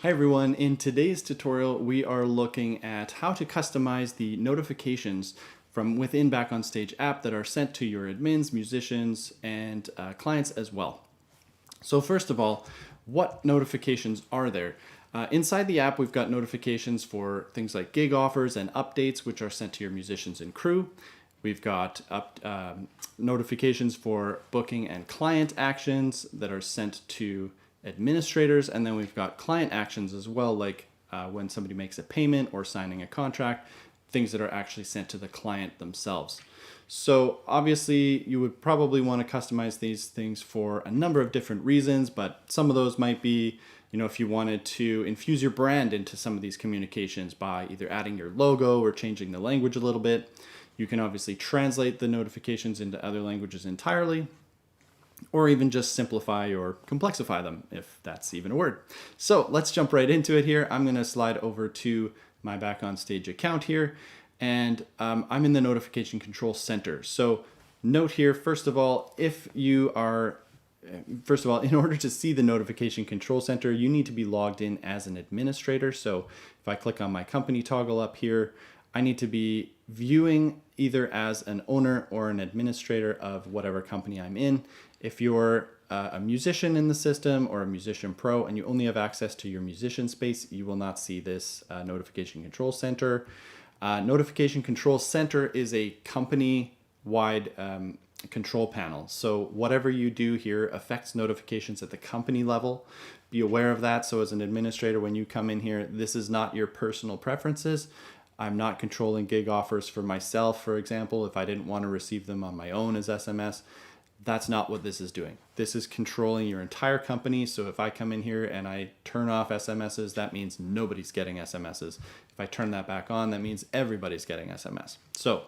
Hi everyone, in today's tutorial we are looking at how to customize the notifications from within Backonstage app that are sent to your admins, musicians, and clients as well. So first of all, what notifications are there? Inside the app we've got notifications for things like gig offers and updates which are sent to your musicians and crew. We've got notifications for booking and client actions that are sent to administrators, and then we've got client actions as well, like when somebody makes a payment or signing a contract, things that are actually sent to the client themselves. So obviously you would probably want to customize these things for a number of different reasons, but some of those might be, if you wanted to infuse your brand into some of these communications by either adding your logo or changing the language a little bit. You can obviously translate the notifications into other languages entirely, or even just simplify or complexify them, if that's even a word. So let's jump right into it here. I'm going to slide over to my Backonstage account here, and I'm in the notification control center. So note here, first of all, in order to see the notification control center, you need to be logged in as an administrator. So if I click on my company toggle up here, I need to be viewing either as an owner or an administrator of whatever company I'm in. If you're a musician in the system or a musician pro and you only have access to your musician space, you will not see this notification control center. Notification control center is a company-wide control panel. So whatever you do here affects notifications at the company level. Be aware of that. So as an administrator, when you come in here, this is not your personal preferences. I'm not controlling gig offers for myself, for example, if I didn't want to receive them on my own as SMS. That's not what this is doing. This is controlling your entire company. So if I come in here and I turn off SMSs, that means nobody's getting SMSs. If I turn that back on, that means everybody's getting SMS. So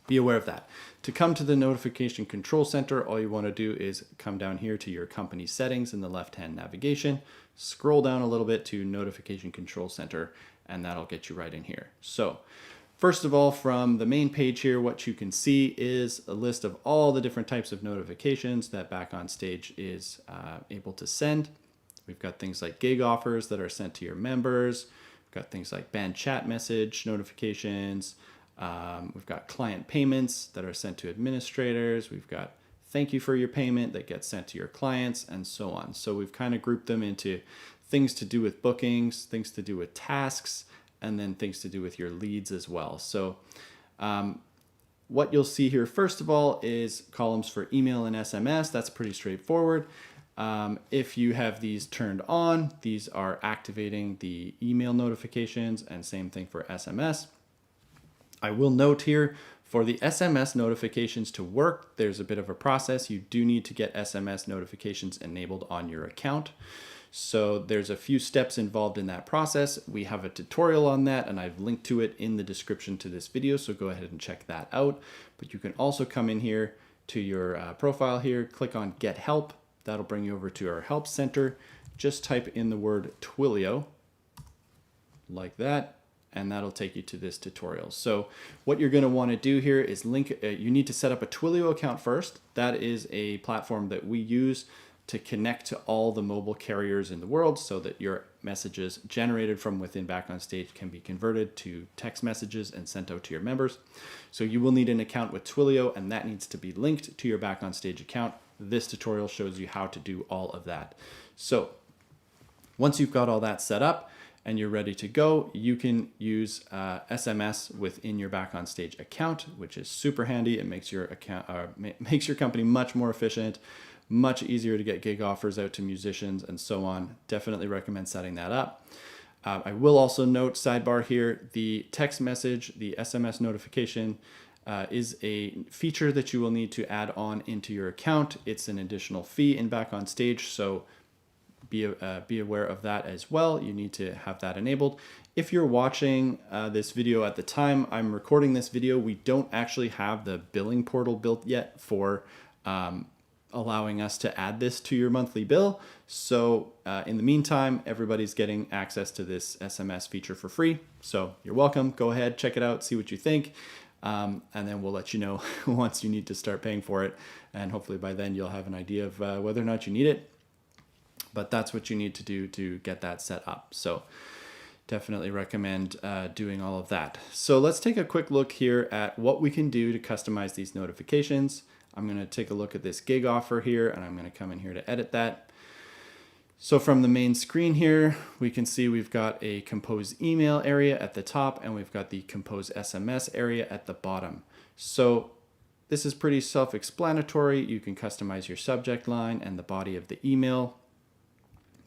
be aware of that. To come to the notification control center, all you want to do is come down here to your company settings in the left-hand navigation, scroll down a little bit to notification control center, and that'll get you right in here. So first of all, from the main page here, what you can see is a list of all the different types of notifications that Backonstage is able to send. We've got things like gig offers that are sent to your members. We've got things like band chat message notifications. We've got client payments that are sent to administrators. We've got thank you for your payment that gets sent to your clients, and so on. So we've kind of grouped them into things to do with bookings, things to do with tasks, and then things to do with your leads as well. So what you'll see here, first of all, is columns for email and SMS. That's pretty straightforward. If you have these turned on, these are activating the email notifications, and same thing for SMS. I will note here, for the SMS notifications to work, there's a bit of a process. You do need to get SMS notifications enabled on your account. So there's a few steps involved in that process. We have a tutorial on that, and I've linked to it in the description to this video, so go ahead and check that out. But you can also come in here to your profile here, click on Get Help. That'll bring you over to our Help Center. Just type in the word Twilio, like that, and that'll take you to this tutorial. So what you're going to want to do here is you need to set up a Twilio account first. That is a platform that we use to connect to all the mobile carriers in the world so that your messages generated from within Backonstage can be converted to text messages and sent out to your members. So you will need an account with Twilio, and that needs to be linked to your Backonstage account. This tutorial shows you how to do all of that. So once you've got all that set up and you're ready to go, you can use SMS within your Backonstage account, which is super handy. It makes your makes your company much more efficient, much easier to get gig offers out to musicians and so on. Definitely recommend setting that up. I will also note, sidebar here, the text message, the SMS notification is a feature that you will need to add on into your account. It's an additional fee in Backonstage, so be aware of that as well. You need to have that enabled. If you're watching this video at the time I'm recording this video, we don't actually have the billing portal built yet for allowing us to add this to your monthly bill. So in the meantime, everybody's getting access to this SMS feature for free. So you're welcome. Go ahead, check it out, see what you think. And then we'll let you know once you need to start paying for it. And hopefully by then you'll have an idea of whether or not you need it. But that's what you need to do to get that set up. So definitely recommend doing all of that. So let's take a quick look here at what we can do to customize these notifications. I'm going to take a look at this gig offer here, and I'm going to come in here to edit that. So from the main screen here, we can see we've got a compose email area at the top, and we've got the compose SMS area at the bottom. So this is pretty self-explanatory. You can customize your subject line and the body of the email.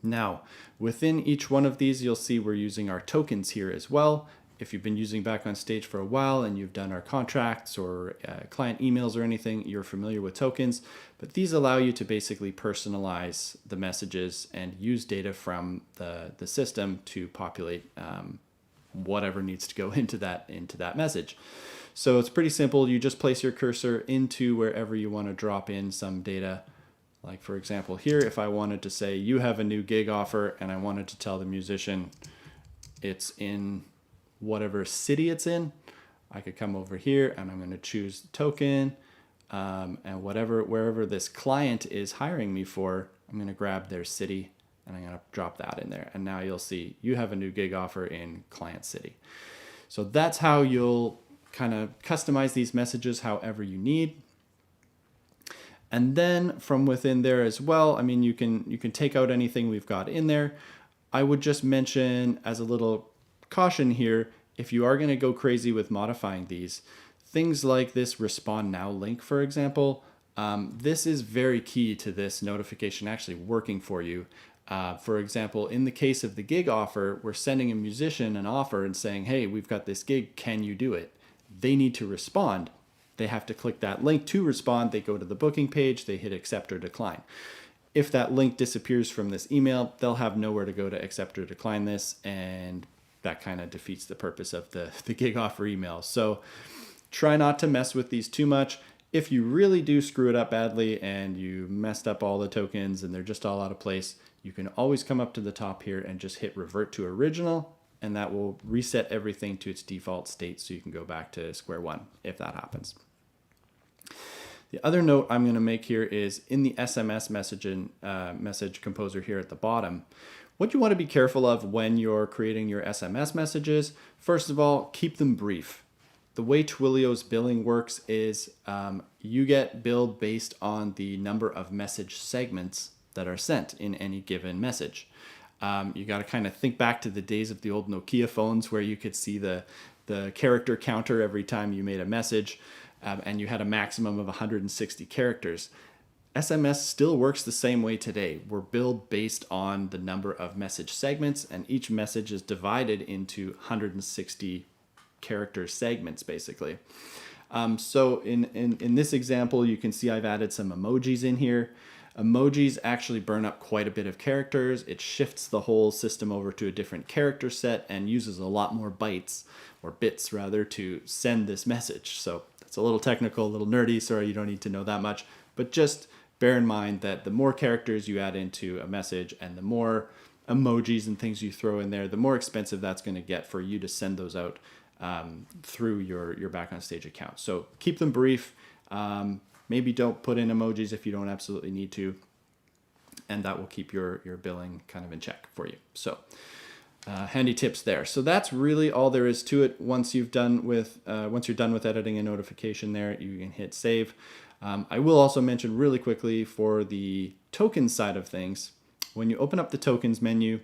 Now, within each one of these, you'll see we're using our tokens here as well. If you've been using Back on Stage for a while and you've done our contracts or client emails or anything, you're familiar with tokens. But these allow you to basically personalize the messages and use data from the system to populate whatever needs to go into that message. So it's pretty simple. You just place your cursor into wherever you want to drop in some data. Like for example here, if I wanted to say you have a new gig offer and I wanted to tell the musician it's in whatever city it's in, I could come over here and I'm going to choose the token and wherever this client is hiring me for, I'm going to grab their city and I'm going to drop that in there. And now you'll see you have a new gig offer in client city. So that's how you'll kind of customize these messages however you need. And then from within there as well, I mean, you can take out anything we've got in there. I would just mention as a little caution here, if you are going to go crazy with modifying these, things like this respond now link, for example, this is very key to this notification actually working for you. For example, in the case of the gig offer, we're sending a musician an offer and saying, hey, we've got this gig, can you do it? They need to respond. They have to click that link to respond. They go to the booking page, they hit accept or decline. If that link disappears from this email, they'll have nowhere to go to accept or decline this, and that kind of defeats the purpose of the gig offer email. So try not to mess with these too much. If you really do screw it up badly and you messed up all the tokens and they're just all out of place, you can always come up to the top here and just hit revert to original, and that will reset everything to its default state so you can go back to square one if that happens. The other note I'm going to make here is in the SMS message composer here at the bottom, what you want to be careful of when you're creating your SMS messages, first of all, keep them brief. The way Twilio's billing works is you get billed based on the number of message segments that are sent in any given message. You got to kind of think back to the days of the old Nokia phones where you could see the character counter every time you made a message, and you had a maximum of 160 characters. SMS still works the same way today. We're billed based on the number of message segments, and each message is divided into 160 character segments, basically. So in this example, you can see I've added some emojis in here. Emojis actually burn up quite a bit of characters. It shifts the whole system over to a different character set and uses a lot more bytes, or bits rather, to send this message. So it's a little technical, a little nerdy, sorry, you don't need to know that much, but just bear in mind that the more characters you add into a message and the more emojis and things you throw in there, the more expensive that's going to get for you to send those out through your Back on Stage account. So keep them brief. Maybe don't put in emojis if you don't absolutely need to, and that will keep your billing kind of in check for you. So handy tips there. So that's really all there is to it. Once you're done with editing a notification there, you can hit save. I will also mention really quickly for the token side of things, when you open up the tokens menu,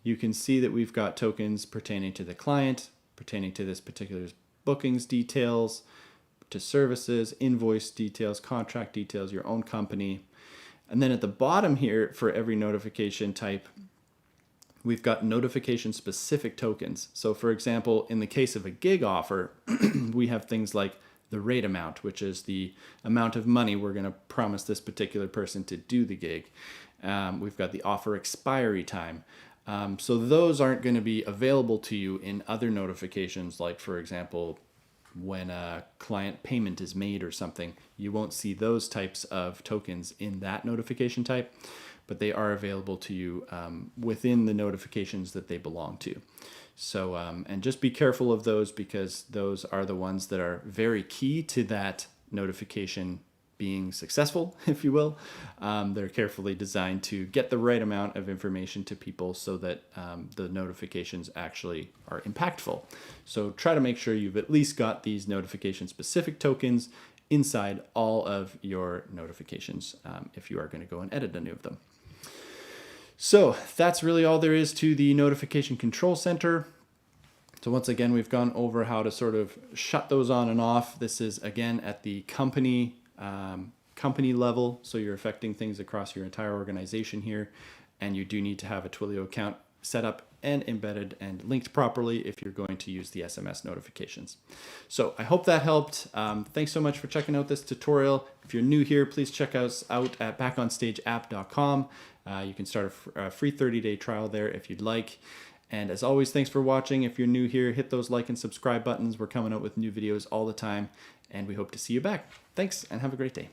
you can see that we've got tokens pertaining to the client, pertaining to this particular bookings details, to services, invoice details, contract details, your own company. And then at the bottom here, for every notification type, we've got notification specific tokens. So for example, in the case of a gig offer, we have things like the rate amount, which is the amount of money we're going to promise this particular person to do the gig. We've got the offer expiry time. So those aren't going to be available to you in other notifications, like for example, when a client payment is made or something. You won't see those types of tokens in that notification type, but they are available to you within the notifications that they belong to. So, and just be careful of those, because those are the ones that are very key to that notification being successful, if you will. They're carefully designed to get the right amount of information to people so that the notifications actually are impactful. So try to make sure you've at least got these notification specific tokens inside all of your notifications if you are going to go and edit any of them. So that's really all there is to the notification control center. So once again, we've gone over how to sort of shut those on and off. This is again at the company level. So you're affecting things across your entire organization here. And you do need to have a Twilio account set up and embedded and linked properly if you're going to use the SMS notifications. So I hope that helped. Thanks so much for checking out this tutorial. If you're new here, please check us out at backonstageapp.com. You can start a free 30-day trial there if you'd like. And as always, thanks for watching. If you're new here, hit those like and subscribe buttons. We're coming out with new videos all the time, and we hope to see you back. Thanks, and have a great day.